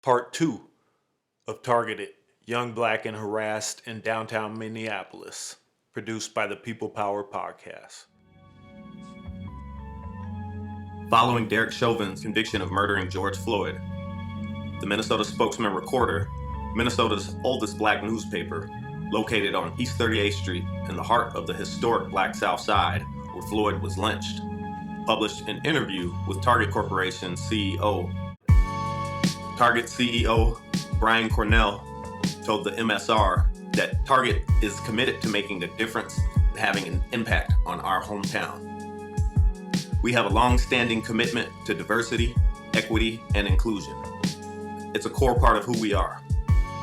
Part 2 of Targeted Young, Black, and Harassed in Downtown Minneapolis, produced by the People Power Podcast. Following Derek Chauvin's conviction of murdering George Floyd, the Minnesota Spokesman Recorder, Minnesota's oldest black newspaper, located on East 38th Street in the heart of the historic Black South Side where Floyd was lynched, published an interview with Target Corporation CEO. Target CEO Brian Cornell told the MSR that Target is committed to making a difference and having an impact on our hometown. We have a long-standing commitment to diversity, equity, and inclusion. It's a core part of who we are.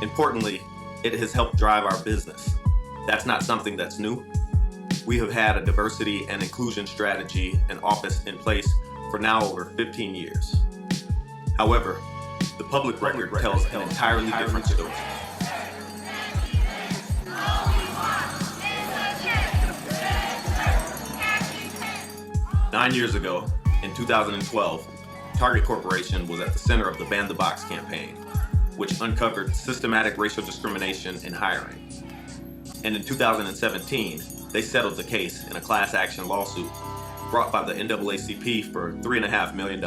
Importantly, it has helped drive our business. That's not something that's new. We have had a diversity and inclusion strategy and office in place for now over 15 years. However, the public record tells an entirely different story. Nine years ago, in 2012, Target Corporation was at the center of the Ban the Box campaign, which uncovered systematic racial discrimination in hiring. And in 2017, they settled the case in a class action lawsuit brought by the NAACP for $3.5 million.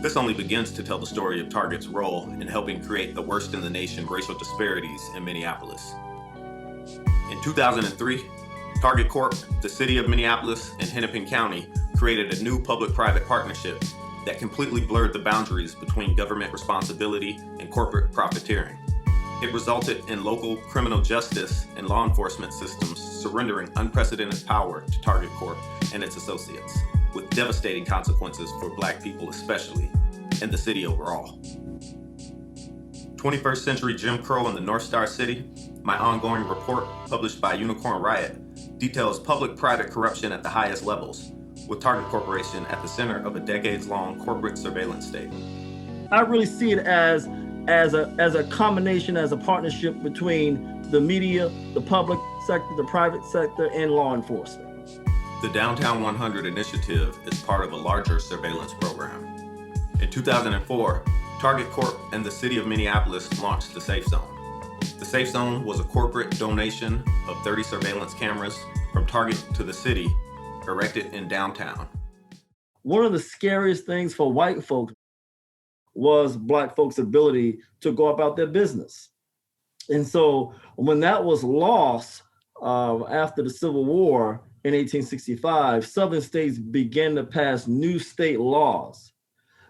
This only begins to tell the story of Target's role in helping create the worst in the nation racial disparities in Minneapolis. In 2003, Target Corp., the city of Minneapolis, and Hennepin County created a new public-private partnership that completely blurred the boundaries between government responsibility and corporate profiteering. It resulted in local criminal justice and law enforcement systems surrendering unprecedented power to Target Corp. And its associates, with devastating consequences for Black people especially, and the city overall. 21st Century Jim Crow in the North Star City, my ongoing report published by Unicorn Riot, details public-private corruption at the highest levels, with Target Corporation at the center of a decades-long corporate surveillance state. I really see it as a combination, as a partnership between the media, the public sector, the private sector, and law enforcement. The Downtown 100 initiative is part of a larger surveillance program. In 2004, Target Corp. And the city of Minneapolis launched the Safe Zone. The Safe Zone was a corporate donation of 30 surveillance cameras from Target to the city, erected in downtown. One of the scariest things for white folks was Black folks' ability to go about their business. And so when that was lost after the Civil War in 1865, Southern states began to pass new state laws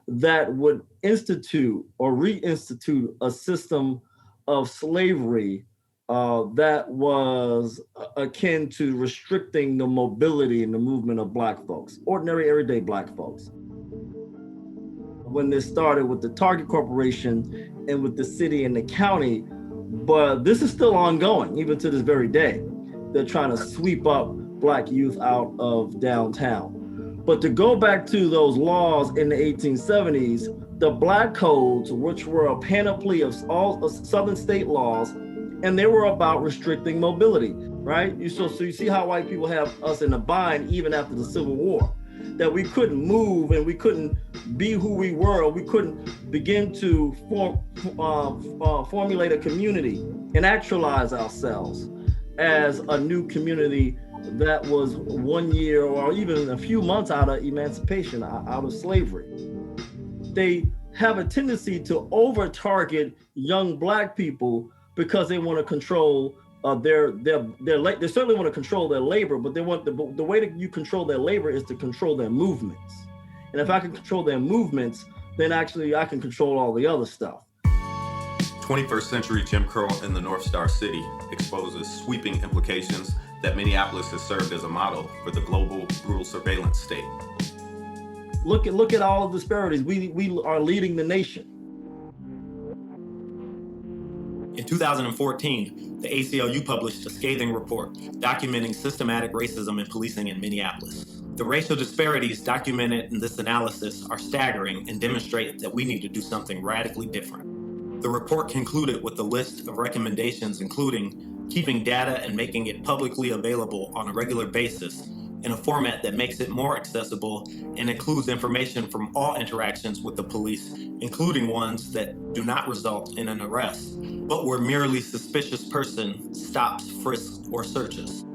that would institute or reinstitute a system of slavery that was akin to restricting the mobility and the movement of Black folks, ordinary, everyday Black folks. When this started with the Target Corporation and with the city and the county, but this is still ongoing, even to this very day. They're trying to sweep up Black youth out of downtown. But to go back to those laws in the 1870s, the Black codes, which were a panoply of all Southern state laws, and they were about restricting mobility, right? So you see how white people have us in a bind even after the Civil War, that we couldn't move and we couldn't be who we were, we couldn't begin to formulate a community and actualize ourselves as a new community that was 1 year or even a few months out of emancipation, out of slavery. They have a tendency to over-target young Black people because they want to control they certainly want to control their labor, but they want the way that you control their labor is to control their movements. And if I can control their movements, then actually I can control all the other stuff. 21st Century Jim Crow in the North Star City exposes sweeping implications that Minneapolis has served as a model for the global brutal surveillance state. Look at all the disparities. We are leading the nation. In 2014, the ACLU published a scathing report documenting systematic racism in policing in Minneapolis. The racial disparities documented in this analysis are staggering and demonstrate that we need to do something radically different. The report concluded with a list of recommendations, including keeping data and making it publicly available on a regular basis in a format that makes it more accessible and includes information from all interactions with the police, including ones that do not result in an arrest, but where merely suspicious person stops, frisks, or searches.